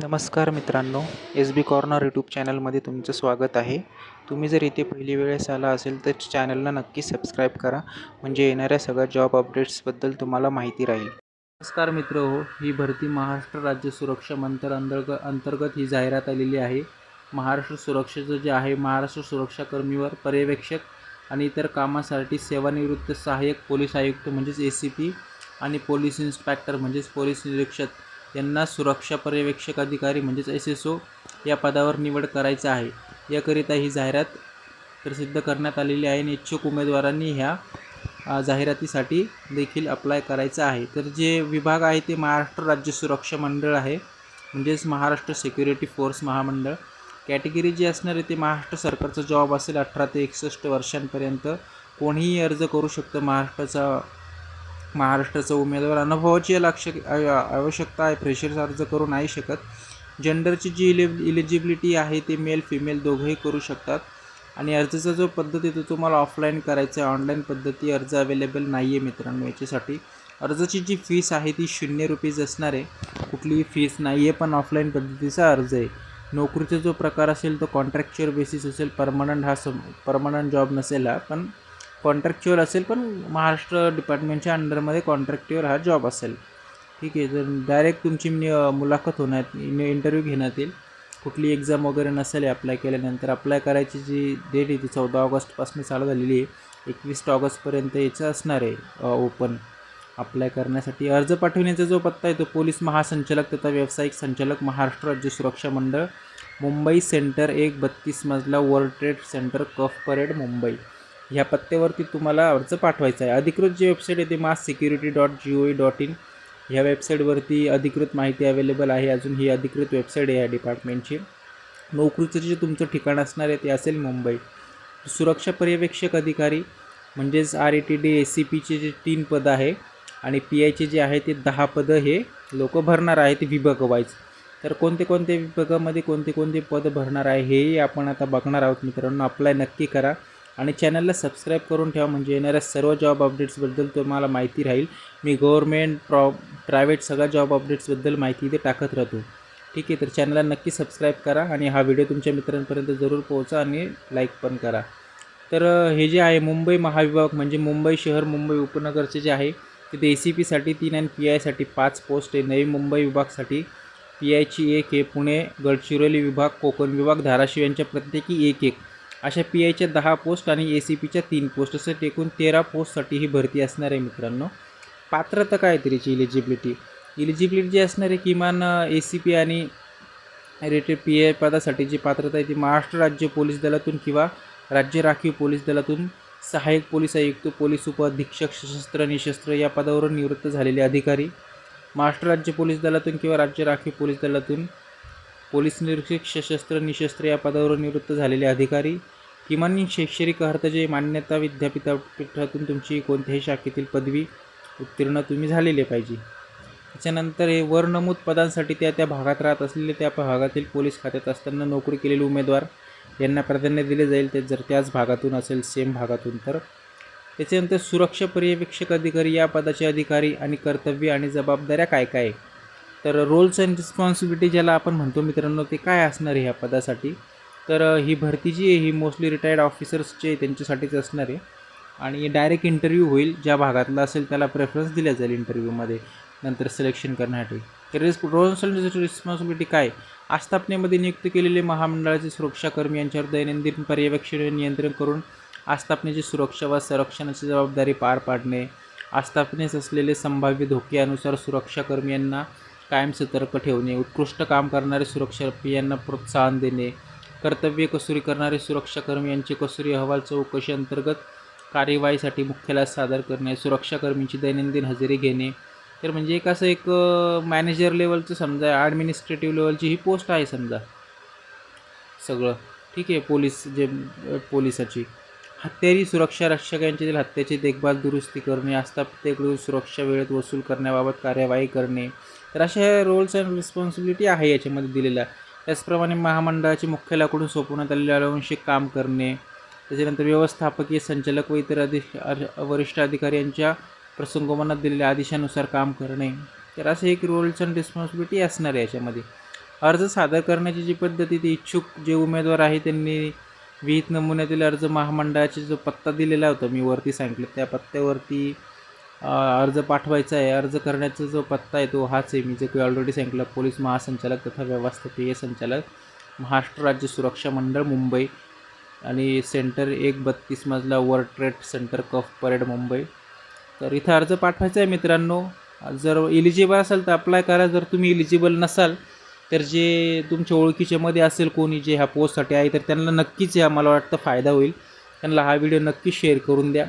नमस्कार मित्रांनो, एस बी corner YouTube चॅनलमध्ये तुमचं स्वागत आहे. तुम्ही जर इथे पहिली वेळेस आला असेल तर चॅनलला नक्की सबस्क्राईब करा, म्हणजे येणाऱ्या सगळ्या जॉब अपडेट्सबद्दल तुम्हाला माहिती राहील. नमस्कार मित्र हो, ही भरती महाराष्ट्र राज्य सुरक्षा मंत्र अंतर्गत ही जाहिरात आलेली आहे. महाराष्ट्र सुरक्षेचं जे आहे, महाराष्ट्र सुरक्षा कर्मीवर पर्यवेक्षक आणि इतर कामासाठी सेवानिवृत्त सहाय्यक पोलीस आयुक्त म्हणजेच ACP आणि पोलीस इन्स्पेक्टर म्हणजेच पोलीस निरीक्षक यांना सुरक्षा पर्यवेक्षक अधिकारी म्हणजेच SSO या पदावर निवड करायचं आहे. याकरिता ही जाहिरात प्रसिद्ध करण्यात आलेली आहे आणि इच्छुक उमेदवारांनी ह्या जाहिरातीसाठी देखील अप्लाय करायचं आहे. तर जे विभाग आहे ते महाराष्ट्र राज्य सुरक्षा मंडळ आहे, म्हणजेच महाराष्ट्र सिक्युरिटी फोर्स महामंडळ. कॅटेगरी जी असणार आहे ते महाराष्ट्र सरकारचा जॉब असेल. 18 ते 61 वर्षांपर्यंत कोणीही अर्ज करू शकतं. महाराष्ट्राचा उमेदवार. अनुभवाची आवश्यकता आहे, फ्रेशर्स अर्ज करू नाही शकत. जेंडरची जी इलिजिबिलिटी आहे ते मेल फिमेल दोघंही करू शकतात. आणि अर्जाचा जो पद्धत आहे तो तुम्हाला ऑफलाईन करायचा आहे, ऑनलाईन पद्धती अर्ज अवेलेबल नाही आहे मित्रांनो. याच्यासाठी अर्जाची जी फीस आहे ती ₹0 असणार आहे, कुठलीही फीस नाही आहे, पण ऑफलाईन पद्धतीचा अर्ज आहे. नोकरीचा जो प्रकार असेल तो कॉन्ट्रॅक्च्युअल बेसिस असेल, परमनंट जॉब नसेल हा, पण कॉन्ट्रॅक्च्युअल असेल, पण महाराष्ट्र डिपार्टमेंटच्या अंडरमध्ये कॉन्ट्रॅक्च्युअल हा जॉब असेल. ठीक आहे. जर डायरेक्ट तुमची मुलाखत होण्यात, इंटरव्ह्यू घेण्यात येईल. कुठली एक्झाम वगैरे नसेल अप्लाय केल्यानंतर. अप्लाय करायची जी डेट आहे ती 14 ऑगस्टपासून चालू झालेली आहे. 21 ऑगस्टपर्यंत याचं असणार आहे ओपन अप्लाय करण्यासाठी. अर्ज पाठवण्याचा जो पत्ता आहे तो पोलीस महासंचालक तथा व्यावसायिक संचालक, महाराष्ट्र राज्य सुरक्षा मंडळ, मुंबई सेंटर 132 मजला, वर्ल्ड ट्रेड सेंटर, कफ परेड, मुंबई. ह्या पत्त्यावरती तुम्हाला अर्ज पाठवायचा आहे. अधिकृत जी वेबसाईट आहे ती massSecurity.gov.in. ह्या वेबसाईटवरती अधिकृत माहिती अवेलेबल आहे. अजून ही अधिकृत वेबसाईट आहे या डिपार्टमेंटची. नोकरीचं जे तुमचं ठिकाण असणार आहे ते असेल मुंबई. सुरक्षा पर्यवेक्षक अधिकारी म्हणजेच RATD ACPचे जे 3 पदं आहे आणि PIचे जे आहे ते 10 पदं हे लोक भरणार आहे, ते विभाग वाईज. तर कोणते विभागामध्ये कोणते पदं भरणार आहे हेही आपण आता बघणार आहोत मित्रांनो. अप्लाय नक्की करा आणि चॅनलला सबस्क्राईब करून ठेवा, म्हणजे येणाऱ्या सर्व जॉब अपडेट्सबद्दल तुम्हाला माहिती राहील. मी गव्हर्मेंट प्रायव्हेट सगळ्या जॉब अपडेट्सबद्दल माहिती इथे टाकत राहतो. ठीक आहे. तर चॅनलला नक्की सबस्क्राईब करा आणि हा व्हिडिओ तुमच्या मित्रांपर्यंत जरूर पोहोचा आणि लाईक पण करा. तर हे जे आहे मुंबई महाविभाग म्हणजे मुंबई शहर, मुंबई उपनगरचे जे आहे तिथे ACPसाठी 3 आणि PIसाठी 5 पोस्ट आहे. नवी मुंबई विभागसाठी PIची 1 आहे. पुणे, गडचिरोली विभाग, कोकण विभाग, धाराशिव यांच्या प्रत्येकी 1 अशा PIच्या 10 पोस्ट आणि ACPच्या 3 पोस्ट, असं एकूण 13 पोस्टसाठी ही भरती असणार आहे मित्रांनो. पात्रता काय तरीची इलिजिबिलिटी जी असणार आहे, किमान ACP आणि रेटेड PI पदासाठी जी पात्रता आहे ती महाराष्ट्र राज्य पोलीस दलातून किंवा राज्य राखीव पोलीस दलातून सहाय्यक पोलीस आयुक्त, पोलीस उपअधीक्षक, सशस्त्र निशस्त्र या पदावरून निवृत्त झालेले अधिकारी, महाराष्ट्र राज्य पोलीस दलातून किंवा राज्य राखीव पोलीस दलातून पोलीस निरीक्षक, सशस्त्र निशस्त्र या पदावरून निवृत्त झालेले अधिकारी, किमान शैक्षणिक अर्हतेची मान्यता विद्यापीठातून तुमची कोणत्याही शाखेतील पदवी उत्तीर्ण तुम्ही झालेले पाहिजे. त्याच्यानंतर हे वर नमूद पदांसाठी त्या भागात राहत असलेले, त्या भागातील पोलीस खात्यात असताना नोकरी केलेले उमेदवार यांना प्राधान्य दिले जाईल, ते जर त्याच भागातून असेल, सेम भागातून तर. त्याच्यानंतर सुरक्षा पर्यवेक्षक अधिकारी या पदाचे अधिकारी आणि कर्तव्य आणि जबाबदाऱ्या काय काय. तर रोल्स अँड रिस्पॉन्सिबिलिटी ज्याला आपण म्हणतो मित्रांनो, ते काय असणार आहे ह्या पदासाठी. तर ही भरती जी आहे ही मोस्टली रिटायर्ड ऑफिसर्सचे त्यांच्यासाठीच असणार आहे आणि डायरेक्ट इंटरव्ह्यू होईल. ज्या भागातला असेल त्याला प्रेफरन्स दिल्या जाईल इंटरव्ह्यूमध्ये नंतर सिलेक्शन करण्यासाठी. तर रोल्स अँड रिस्पॉन्सिबिलिटी काय. आस्थापनेमध्ये नियुक्त केलेले महामंडळाचे सुरक्षाकर्मी यांच्यावर दैनंदिन पर्यवेक्षण नियंत्रण करून आस्थापनेची सुरक्षा व संरक्षणाची जबाबदारी पार पाडणे. आस्थापनेस असलेले संभाव्य धोक्यानुसार सुरक्षाकर्मी यांना कायम सतर्क ठेवणे. उत्कृष्ट काम करणारे सुरक्षाकर्मी यांना प्रोत्साहन देणे. कर्तव्य कसुरी करणारे सुरक्षाकर्मी यांचे कसुरी अहवाल चौकशी अंतर्गत कार्यवाहीसाठी मुख्यालयात सादर करणे. सुरक्षाकर्मींची दैनंदिन हजेरी घेणे. तर म्हणजे एक मॅनेजर लेवलचं समजा, ॲडमिनिस्ट्रेटिव्ह लेवलची ही पोस्ट आहे समजा सगळं. ठीक आहे. पोलिसाची हत्यारी सुरक्षा रक्षक यांच्यातील हत्याची देखभाल, दुरुस्ती करणे. आस्थापनेकडून सुरक्षा वेळेत वसूल करण्याबाबत कार्यवाही करणे. तर अशा रोल्स अँड रिस्पॉन्सिबिलिटी आहे याच्यामध्ये दिलेल्या. त्याचप्रमाणे महामंडळाचे मुख्यालयाकडून सोपवण्यात आलेले अनुवंशिक काम करणे. त्याच्यानंतर व्यवस्थापकीय संचालक व इतर वरिष्ठ अधिकारी यांच्या प्रसंगोपनात दिलेल्या आदेशानुसार काम करणे. तर असे एक रोल्स अँड रिस्पॉन्सिबिलिटी असणार आहे याच्यामध्ये. अर्ज सादर करण्याची जी पद्धती ती इच्छुक जे उमेदवार आहे त्यांनी विहित नमुन्यातील अर्ज महामंडळाचा जो पत्ता दिलेला होता मी वरती सांगितलं त्या पत्त्यावरती अर्ज पाठवायचा आहे. अर्ज करण्याचा जो पत्ता आहे तो हाच आहे मी जे काही ऑलरेडी सांगितलं. पोलीस महासंचालक तथा व्यवस्थापकीय संचालक, महाराष्ट्र राज्य सुरक्षा मंडळ, मुंबई आणि सेंटर 132 मजला वर्ल्ड ट्रेड सेंटर, कफ परेड, मुंबई. तर इथं अर्ज पाठवायचा आहे मित्रांनो. जर इलिजिबल असाल तर अप्लाय करा. जर तुम्ही इलिजिबल नसाल तर जे तुमच्या ओळखीच्यामध्ये असेल कोणी जे ह्या पोस्टसाठी आहे तर त्यांना नक्कीच या मला वाटतं फायदा होईल. त्यांना हा व्हिडिओ नक्की शेअर करून द्या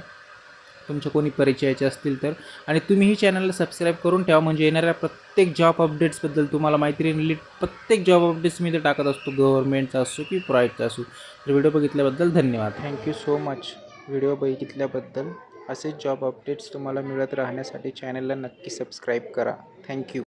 तुमच्या कोणी परिचयाचे असतील तर. आणि तुम्हीही चॅनलला सबस्क्राईब करून ठेवा म्हणजे येणाऱ्या प्रत्येक जॉब अपडेट्सबद्दल तुम्हाला माहिती राहील. प्रत्येक जॉब अपडेट्स मी ते टाकत असतो, गव्हर्नमेंटचा असो की प्रायव्हेटचा असो. तर व्हिडिओ बघितल्याबद्दल धन्यवाद. थँक्यू सो मच व्हिडिओ बघितल्याबद्दल. असेच जॉब अपडेट्स तुम्हाला मिळत राहण्यासाठी चॅनलला नक्की सबस्क्राईब करा. थँक्यू.